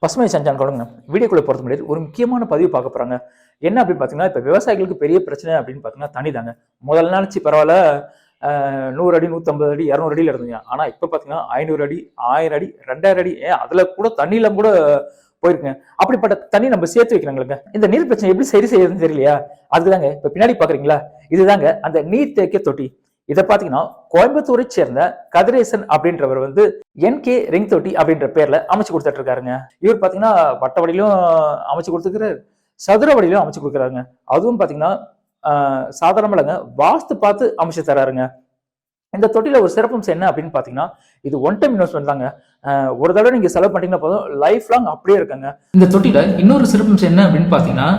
பசுமை சஞ்சான் கொடுங்க வீடியோக்குள்ள போகிறது முன்னாடி ஒரு முக்கியமான பதிவு பார்க்க போறாங்க. என்ன அப்படின்னு பார்த்தீங்கன்னா, இப்போ விவசாயிகளுக்கு பெரிய பிரச்சனை அப்படின்னு பார்த்தீங்கன்னா தண்ணி தாங்க. முதல்ல நினச்சி பரவாயில்ல, 100 அடி 150 அடி 200 அடியில் இருந்தீங்க. ஆனால் இப்போ பார்த்தீங்கன்னா 500 அடி 1000 அடி 2000 அடி அதில் கூட தண்ணியில கூட போயிருக்குங்க. அப்படிப்பட்ட தண்ணி நம்ம சேர்த்து வைக்கிறாங்களுங்க. இந்த நீர் பிரச்சனை எப்படி சரி செய்யறதுன்னு தெரியலையா? அதுதாங்க இப்போ பின்னாடி பாக்குறீங்களா, இதுதாங்க அந்த நீர் தேக்க தொட்டி. இதை பாத்தீங்கன்னா கோயம்புத்தூரை சேர்ந்த கதிரேசன் அப்படின்றவர் வந்து NK ரிங் தொட்டி அப்படின்ற பேர்ல அமைச்சு கொடுத்துட்டு இருக்காருங்க. இவர் பாத்தீங்கன்னா வட்ட வடியிலும் அமைச்சு கொடுத்துக்கிறாரு, சதுர வடியிலும் அமைச்சு கொடுக்குறாருங்க. அதுவும் பாத்தீங்கன்னா சாதாரணமாலங்க வாஸ்து பார்த்து அமைச்சு தராருங்க. இந்த தொட்டில ஒரு சிறப்பம்சம் என்ன அப்படின்னு பாத்தீங்கன்னா, இது ஒன் டைம் இன்வெஸ்ட்மெண்ட் தாங்க. ஒரு தடவை நீங்க செலவு பண்ணிட்டீங்கன்னா போதும், லைஃப் லாங் அப்படியே இருக்காங்க. இந்த தொட்டில இன்னொரு சிறப்பம்சம் என்ன அப்படின்னு பாத்தீங்கன்னா,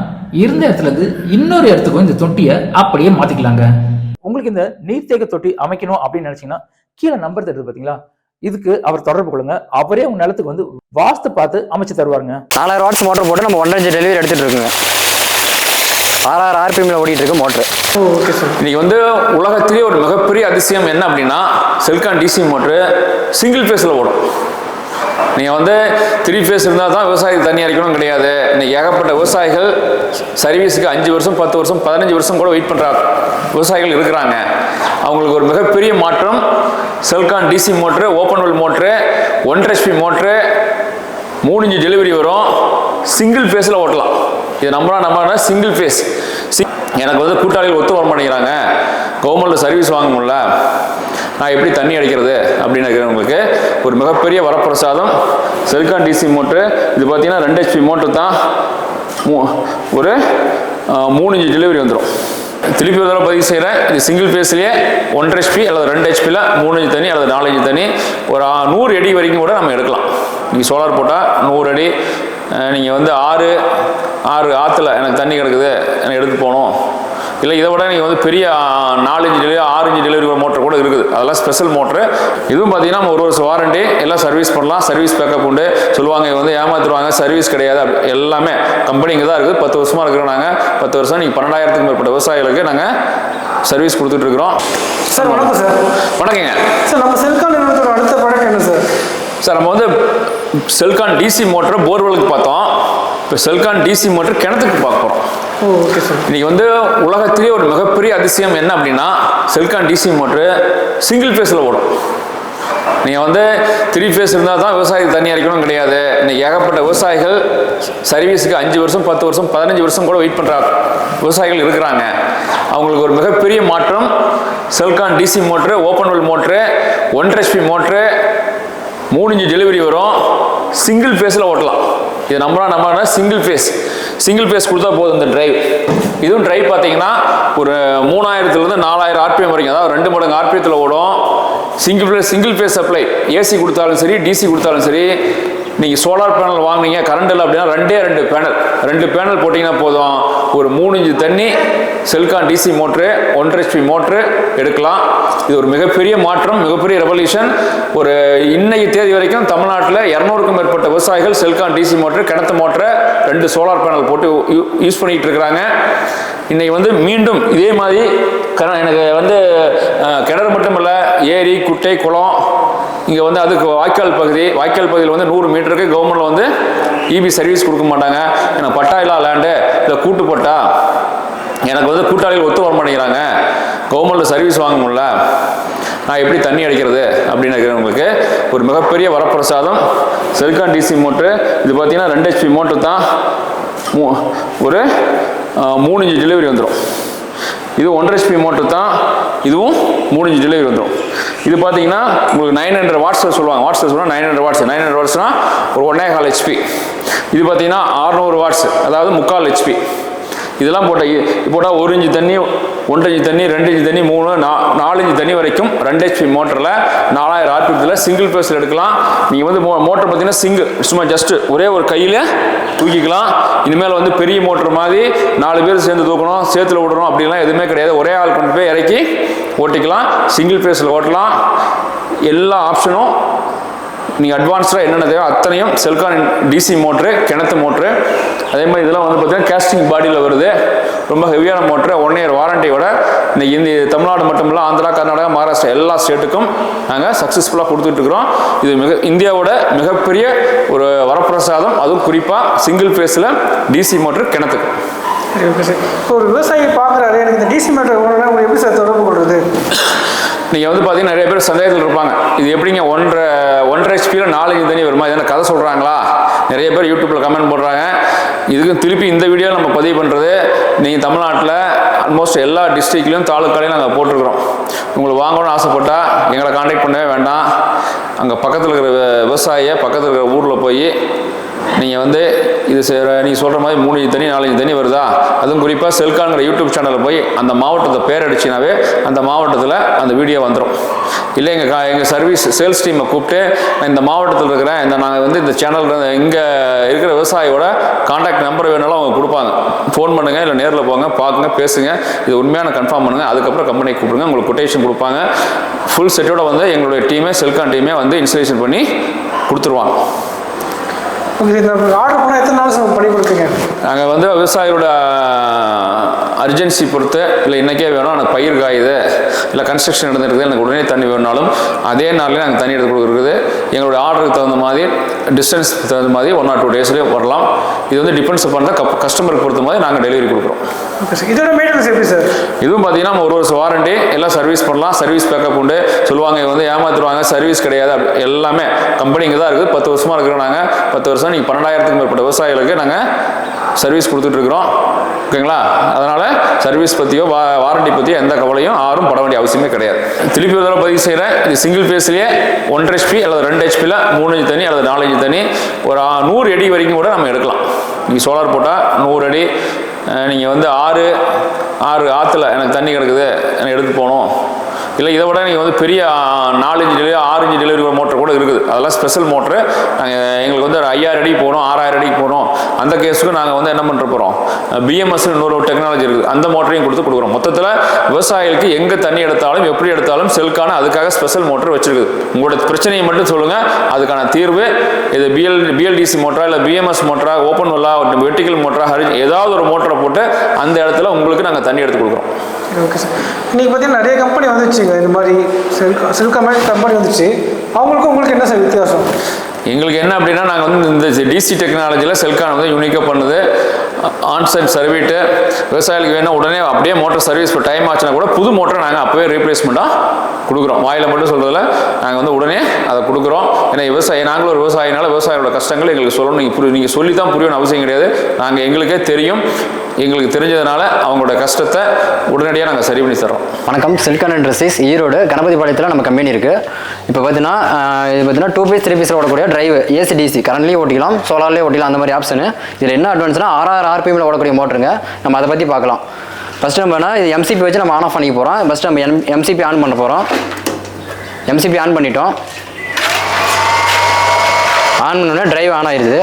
இருந்த இடத்துல இருந்து இன்னொரு இடத்துக்கும் இந்த தொட்டியை அப்படியே மாத்திக்கலாங்க. உங்களுக்கு இந்த நீர்த்தேக்க தொட்டி அமைக்கணும் அப்படின்னு நினைச்சீங்கன்னா கீழே நம்பர் தருது பாத்தீங்களா, இதுக்கு அவர் தொடர்பு கொள்ளுங்க. அவரே உங்க நிலத்துக்கு வந்து வாஸ்து பார்த்து அமைச்சு தருவாருங்க. 4000 வாட்ஸ் மோட்டர் போட்டு நம்ம 1.5 டெலிவரி எடுத்துட்டு இருக்குங்க. 6000 RPMல ஓடிட்டு இருக்கு மோட்டர். Okay sir. இன்னைக்கு வந்து உலகத்திலேயே ஒரு மிகப்பெரிய அதிசயம் என்ன அப்படின்னா, செல்கான் DC மோட்டரு சிங்கிள் ஃபேஸில் ஓடும். நீங்கள் வந்து 3 ஃபேஸ் இருந்தால் தான் விவசாயத்துக்கு தண்ணி அரைக்கணும் கிடையாது. இன்னைக்கு ஏகப்பட்ட விவசாயிகள் சர்வீஸுக்கு 5 வருஷம் 10 வருஷம் 15 வருஷம் கூட வெயிட் பண்ணுற விவசாயிகள் இருக்கிறாங்க. அவங்களுக்கு ஒரு மிகப்பெரிய மாற்றம் Celkon DC motor, open well motor, 1.5 HP motor, 3 inch delivery வரும், சிங்கிள் ஃபேஸில் ஓட்டலாம். இது நம்புறா சிங்கிள் ஃபேஸ். எனக்கு வந்து கூட்டாளிகள் ஒத்து வர மாட்டேங்கிறாங்க, கவர்மெண்ட்டில் சர்வீஸ் வாங்க முடியல, நான் எப்படி தண்ணி அடிக்கிறது அப்படின்னு இருக்கிறவங்களுக்கு ஒரு மிகப்பெரிய வரப்பிரசாதம் செல்கான் DC மோட்ரு. இது பார்த்தீங்கன்னா 2 HP மோட்ரு தான், ஒரு 3 இன்ச் டெலிவரி வந்துடும். திருப்பி ஒரு தடவை பதிவு செய்கிறேன். இது சிங்கிள் ஃபேஸ்லேயே 1.5 HP அல்லது 2 HPயில் 3 இன்ச் தண்ணி அல்லது 4 இன்ச் தண்ணி ஒரு 100 அடி வரைக்கும் கூட நம்ம எடுக்கலாம். நீங்கள் சோலார் போட்டால் 100 அடி, நீங்கள் வந்து ஆறு ஆற்றுல எனக்கு தண்ணி கிடக்குது, எனக்கு எடுத்து போகணும், இல்லை இதை விட நீங்கள் வந்து பெரிய 4 inch delivery 6 inch delivery motor கூட இருக்குது. அதெல்லாம் ஸ்பெஷல் மோட்ரு. இதுவும் பார்த்தீங்கன்னா நம்ம 1 வருஷம் வாரண்டி, எல்லாம் சர்வீஸ் பண்ணலாம். சர்வீஸ் பேக்கப் உண்டு. சொல்லுவாங்க வந்து ஏமாத்துருவாங்க, சர்வீஸ் கிடையாது. அப்படி எல்லாமே கம்பெனி இங்கே தான் இருக்குது. 10 வருஷமாக இருக்கிறோம் நாங்கள். 10 வருஷம் நீங்கள் 12,000க்கும் மேற்பட்ட விவசாயிகளுக்கு நாங்கள் சர்வீஸ் கொடுத்துட்டு இருக்கிறோம். சார் வணக்கம் சார். வணக்கங்க சார். நம்ம செல்கான் நிறுவனத்தோட அடுத்த ப்ராடக்ட் என்ன சார்? சார் நம்ம வந்து செல்கான் DC மோட்டரை போர்வெலுக்கு பார்த்தோம். இப்போ செல்கான் DC மோட்டர் கிணத்துக்கு பார்க்க போகிறோம். Okay sir. இன்னைக்கு வந்து உலகத்திலேயே ஒரு மிகப்பெரிய அதிசயம் என்ன அப்படின்னா, செல்கான் DC மோட்ரு சிங்கிள் ஃபேஸில் ஓடும். நீங்கள் வந்து 3 ஃபேஸ் இருந்தால் தான் விவசாயத்துக்கு தண்ணி அரைக்கணும் கிடையாது. இன்னைக்கு ஏகப்பட்ட விவசாயிகள் சர்வீஸுக்கு 5 வருஷம் 10 வருஷம் 15 வருஷம் கூட வெயிட் பண்ணுற விவசாயிகள் இருக்கிறாங்க. அவங்களுக்கு ஒரு மிகப்பெரிய மாற்றம் Celkon DC motor, open well motor, 1.5 HP motor, 3 inch delivery வரும், சிங்கிள் ஃபேஸில் ஓட்டலாம். இது நம்புறா சிங்கிள் ஃபேஸ் கொடுத்தா போதும். இந்த டிரைவ், இதுவும் டிரைவ் பார்த்தீங்கன்னா ஒரு 3000லேருந்து 4000 RPM வரைக்கும், அதாவது 2 மடங்கு RPMத்தில் ஓடும். சிங்கிள் ஃபேஸ் சப்ளை, AC கொடுத்தாலும் சரி DC கொடுத்தாலும் சரி. நீங்கள் சோலார் பேனல் வாங்கினீங்க கரண்ட் இல்லை அப்படின்னா 2 பேனல் போட்டிங்கன்னா போதும், ஒரு 3 இன்ச் தண்ணி Celkon DC motor 1.5 HP motor எடுக்கலாம். இது ஒரு மிகப்பெரிய மாற்றம், மிகப்பெரிய ரெவல்யூஷன். ஒரு இன்னைக்கு தேதி வரைக்கும் தமிழ்நாட்டில் 200க்கும் மேற்பட்ட விவசாயிகள் செல்கான் DC மோட்ரு, கிணத்து மோட்டரை 2 சோலார் பேனல் போட்டு யூஸ் பண்ணிட்டு இருக்கிறாங்க. இன்னைக்கு வந்து மீண்டும் இதே மாதிரி எனக்கு வந்து கிணறு மட்டும் இல்லை, ஏரி குட்டை குளம், இங்கே வந்து அதுக்கு வாய்க்கால் பகுதியில் வந்து 100 மீட்டருக்கு கவர்மெண்ட்டில் வந்து EB சர்வீஸ் கொடுக்க மாட்டாங்க. எனக்கு பட்டா இல்லா லேண்டு, இல்லை கூட்டு பட்டா, எனக்கு வந்து கூட்டாளிகள் ஒத்து வர மாட்டேங்கிறாங்க, கவர்மெண்ட்டில் சர்வீஸ் வாங்க முடியல, நான் எப்படி தண்ணி அடிக்கிறது அப்படின்னு இருக்கிறவங்களுக்கு ஒரு மிகப்பெரிய வரப்பிரசாதம் செல்கான் DC மோட்ரு. இது பார்த்தீங்கன்னா 2 HP மோட்ரு தான், ஒரு 3 இன்ச் டெலிவரி வந்துடும். இது 1.5 HP மோட்ரு தான், இதுவும் 3 இன்ச் டெலிவரி வந்துடும். இது பார்த்தீங்கன்னா உங்களுக்கு 900 வாட்ஸில் சொல்லுவாங்க. 900 வாட்ஸ்னா ஒரு 1.25 HP. இது பார்த்தீங்கன்னா 600 வாட்ஸ், அதாவது 3/4 HP. இதெல்லாம் போட்டால் 1 இன்ச் தண்ணி, 1.5 இன்ச் தண்ணி, 2 இன்ச் தண்ணி, 3, 4 இன்ச் தண்ணி வரைக்கும் 2 HP மோட்டரில் 4000 RPMத்தில் சிங்கிள் ஃபேஸில் எடுக்கலாம். நீங்கள் வந்து மோட்டர் பார்த்தீங்கன்னா சும்மா ஜஸ்ட்டு ஒரே ஒரு கையில் தூக்கிக்கலாம். இனிமேல் வந்து பெரிய மோட்டர் மாதிரி 4 பேர் சேர்ந்து தூக்கணும், சேத்துல விடணும் அப்படிலாம் எதுவுமே கிடையாது. ஒரே ஆள் கொண்டு போய் இறக்கி ஓட்டிக்கலாம். சிங்கிள் ஃபேஸில் ஓட்டலாம். எல்லா ஆப்ஷனும் நீங்கள் அட்வான்ஸ்டாக என்னென்ன தேவை அத்தனையும் செல்கான் டிசி மோட்ரு, கிணத்து மோட்ரு, அதே மாதிரி இதெல்லாம் வந்து பார்த்தீங்கன்னா கேஸ்டிங் பாடியில் வருது. ரொம்ப ஹெவியான மோட்ரு, 1 இயர் வாரண்டியோட இன்னைக்கு தமிழ்நாடு மட்டும் இல்லை, ஆந்திரா, கர்நாடகா, மகாராஷ்டிரா எல்லா ஸ்டேட்டுக்கும் நாங்கள் சக்ஸஸ்ஃபுல்லாக கொடுத்துட்ருக்குறோம். இது இந்தியாவோட மிகப்பெரிய ஒரு வரப்பிரசாதம், அதுவும் குறிப்பாக சிங்கிள் ஃபேஸில் டிசி மோட்ரு கிணத்துக்கு. சரி, ஓகே சார். இப்போ ஒரு விவசாயி பார்க்குறாரு, எனக்கு இந்த டிசி மீட்டர் ஓடனா உங்களுக்கு எப்படி சார் தொடர்பு கொள்வது? நீங்கள் வந்து பார்த்தீங்கன்னா நிறைய பேர் சந்தேகத்தில் இருப்பாங்க, இது எப்படிங்க 1.5 ஹெச்பியில் 4 இன்ச் தண்ணி வருமா, இது என்ன கதை சொல்கிறாங்களா? நிறைய பேர் யூடியூப்பில் கமெண்ட் போடுறாங்க. இதுக்கு திருப்பி இந்த வீடியோவில் நம்ம பதிவு பண்ணுறது, நீங்கள் தமிழ்நாட்டில் ஆல்மோஸ்ட் எல்லா டிஸ்ட்ரிக்ட்லையும் தாலுக்காலையும் நாங்கள் போட்டிருக்கிறோம். உங்களுக்கு வாங்கணும்னு ஆசைப்பட்டால் எங்களை காண்டாக்ட் பண்ணவே வேண்டாம். அங்கே பக்கத்தில் இருக்கிற விவசாயியை பக்கத்தில் இருக்கிற ஊரில் போய் நீங்கள் வந்து இது நீங்கள் சொல்கிற மாதிரி 3 இன்ச் தண்ணி 4 இன்ச் தண்ணி வருதா, அதுவும் குறிப்பாக செல்கான்கிற யூடியூப் சேனலில் போய் அந்த மாவட்டத்தை பேர் அடிச்சினாவே அந்த மாவட்டத்தில் அந்த வீடியோ வந்துடும். இல்லை எங்கள் சர்வீஸ் சேல்ஸ் டீமை கூப்பிட்டு நான் இந்த மாவட்டத்தில் இருக்கிறேன், நாங்கள் வந்து இந்த சேனல் இங்கே இருக்கிற விவசாயியோட கான்டாக்ட் நம்பர் வேணாலும் அவங்க கொடுப்பாங்க. ஃபோன் பண்ணுங்கள், இல்லை நேரில் போங்க, பார்க்குங்க, பேசுங்க, இது உண்மையான கன்ஃபார்ம் பண்ணுங்கள். அதுக்கப்புறம் கம்பெனிக்கு கூப்பிடுங்க, உங்களுக்கு கொட்டேஷன் கொடுப்பாங்க. ஃபுல் செட்டோட வந்து எங்களுடைய டீமே, செல்கான் டீமே வந்து இன்ஸ்டலேஷன் பண்ணி கொடுத்துருவாங்க. ஓகே, இந்த ஆர்டர் பண்ணால் எத்தனை நாள் சார் பண்ணி கொடுப்பீங்க? நாங்கள் வந்து விவசாயியோட அர்ஜென்சி பொறுத்து, இல்லை இன்றைக்கே வேணும், எனக்கு பயிர் காயுது, இல்லை கன்ஸ்ட்ரக்ஷன் நடந்துருக்குது, எனக்கு உடனே தண்ணி வேணுனாலும் அதே நாள்லேயே நாங்கள் தண்ணி எடுத்து கொடுக்குறது. எங்களுடைய ஆர்டருக்கு தகுந்த மாதிரி, டிஸ்டன்ஸ் தகுந்த மாதிரி 1 or 2 டேஸ்லேயே வரலாம். இது வந்து டிபெண்ட்ஸ் பண்ண கஸ்டமருக்கு பொறுத்த மாதிரி நாங்கள் டெலிவரி கொடுக்குறோம். Okay sir. இதோட மெயின்டெனன்ஸ் எப்படி சார்? இதுவும் பார்த்தீங்கன்னா 1 வருஷம் வாரண்டி, எல்லாம் சர்வீஸ் பண்ணலாம், சர்வீஸ் பேக்கப் உண்டு. சொல்லுவாங்க இவங்க வந்து ஏமாத்துருவாங்க, சர்வீஸ் கிடையாது, எல்லாமே கம்பெனி இங்கே தான் இருக்குது. 10 வருஷமாக இருக்கிறோம் நாங்கள். 10 வருஷம் நீங்கள் 12,000க்கும் மேற்பட்ட விவசாயிகளுக்கு நாங்கள் சர்வீஸ் கொடுத்துட்ருக்குறோம். ஓகேங்களா? அதனால் சர்வீஸ் பற்றியோ வாரண்டி பற்றியோ எந்த கவலையும் யாரும் பட வேண்டிய அவசியமே கிடையாது. திருப்பி ஒரு தடவை பதிவு செய்கிறேன், இது சிங்கிள் ஃபேஸ்லேயே 1.5 HP அல்லது 2 HPயில் 3 இன்ச் தண்ணி அல்லது 4 இன்ச் தண்ணி ஒரு 100 அடி வரைக்கும் கூட நம்ம எடுக்கலாம். நீங்கள் சோலார் போட்டால் 100 அடி, நீங்கள் வந்து ஆறு ஆற்றுல எனக்கு தண்ணி கிடக்குது, எனக்கு எடுத்து போகணும், இல்லை இதை விட நீங்கள் வந்து பெரிய 4 inch delivery 6 inch delivery motor கூட இருக்குது. அதெல்லாம் ஸ்பெஷல் மோட்ரு. எங்களுக்கு வந்து 5000 அடிக்கு போகணும், 6000 அடிக்கு போகணும். அந்த கேஸுக்கு நாங்கள் வந்து என்ன பண்ணுற போகிறோம், BMS இன்னொரு டெக்னாலஜி இருக்குது, அந்த மோட்டரையும் கொடுக்குறோம். மொத்தத்தில் விவசாயிகளுக்கு எங்கே தண்ணி எடுத்தாலும் எப்படி எடுத்தாலும் செல்கான அதுக்காக ஸ்பெஷல் மோட்டர் வச்சுருக்குது. உங்களோட பிரச்சனையை மட்டும் சொல்லுங்கள், அதுக்கான தீர்வு இது BLDC மோட்டரா இல்லை BMS மோட்டரா, ஓப்பன் வெல்லா, வெர்டிக்கல் மோட்டரா, ஏதாவது ஒரு மோட்டரை போட்டு அந்த இடத்துல உங்களுக்கு நாங்கள் தண்ணி எடுத்து கொடுக்குறோம். Okay sir. இன்றைக்கி பார்த்தீங்கன்னா நிறைய கம்பெனி வந்துச்சுங்க, இந்த மாதிரி செல்கான் மாதிரி கம்பெனி வந்துச்சு. அவங்களுக்கும் உங்களுக்கு என்ன சார் வித்தியாசம்? எங்களுக்கு என்ன அப்படின்னா, நாங்கள் வந்து இந்த டிசி டெக்னாலஜியில் செல்கான் வந்து யூனிக்காக பண்ணுது. ஆன்சைட் சர்வீட்டு விவசாயிகளுக்கு வேணும், உடனே அப்படியே மோட்டர் சர்வீஸ் இப்போ டைம் ஆச்சுன்னா கூட புது மோட்டரை நாங்கள் அப்போவே ரீப்ளேஸ்மெண்ட்டாக கொடுக்குறோம். வாயில் மட்டும் சொல்கிறதில்ல, நாங்கள் வந்து உடனே அதை கொடுக்குறோம். ஏன்னா நாங்களும் ஒரு விவசாயினால விவசாயிகளோட கஷ்டங்கள் எங்களுக்கு சொல்லணும், நீங்கள் சொல்லி தான் புரியணும்னு அவசியம் கிடையாது. நாங்கள் எங்களுக்கே தெரியும், எங்களுக்கு தெரிஞ்சதுனால அவங்களோட கஷ்டத்தை உடனடியாக நாங்கள் சரி பண்ணி தரோம். வணக்கம், செல்கான் இண்டஸ்ட்ரீஸ் ஈரோடு கணபதிபாளையத்தில் நம்ம கம்பெனி இருக்குது. இப்போ பார்த்தீங்கன்னா இது பார்த்தீங்கன்னா 2 பீஸ் 3 பீஸில் ஓடக்கூடிய டிரைவ் AC/DC கரண்ட்லேயே ஓட்டிக்கலாம், சோலார்லேயே ஓட்டிக்கலாம், அந்த மாதிரி ஆப்ஷனு. இதில் என்ன அட்வான்ஸ்னா 6000 RPMல ஓடக்கூடிய மோட்டருங்க. நம்ம அதை பற்றி பார்க்கலாம். ஃபஸ்ட்டு நம்ம என்ன இது MCP வச்சு நம்ம ஆன் ஆஃப் பண்ணிக்க போகிறோம். ஃபஸ்ட்டு நம்ம MCP ஆன் பண்ண போகிறோம். MCP ஆன் பண்ணிட்டோம். ஆன் பண்ணோடனே டிரைவ் ஆன் ஆயிடுது.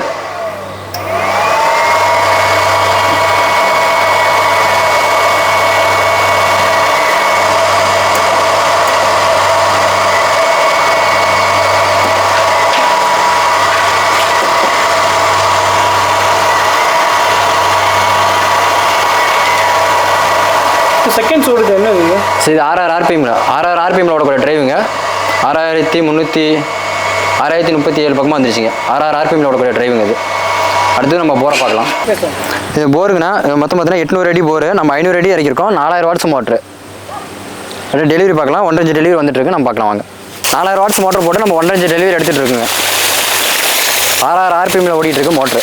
செகண்ட்ஸ் ஓடுது என்ன இது? சரி, இது 6000 RPMல ஓடக்கூடிய டிரைவுங்க. 6337 பக்கமாக வந்துருச்சுங்க. 6000 RPMல ஓடக்கூடிய டிரைவுங்க இது. அடுத்து நம்ம போரை பார்க்கலாம். இது போருங்கண்ணா, மொத்தம் பார்த்தீங்கன்னா 800 அடி போரு. நம்ம 500 அடி இறக்கிருக்கோம். 4000 வாட்ஸ் மோட்ரு. அப்படியே டெலிவரி பார்க்கலாம். 1.5 இன்ச் டெலிவரி வந்துட்டு இருக்கு, நம்ம பார்க்கலாம் வாங்க. 4000 வாட்ஸ் மோட்டர் போட்டு நம்ம 1.5 இன்ச் டெலிவரி எடுத்துகிட்டு இருக்குங்க. 6000 RPMல ஓடிட்டு இருக்கு மோட்ரு.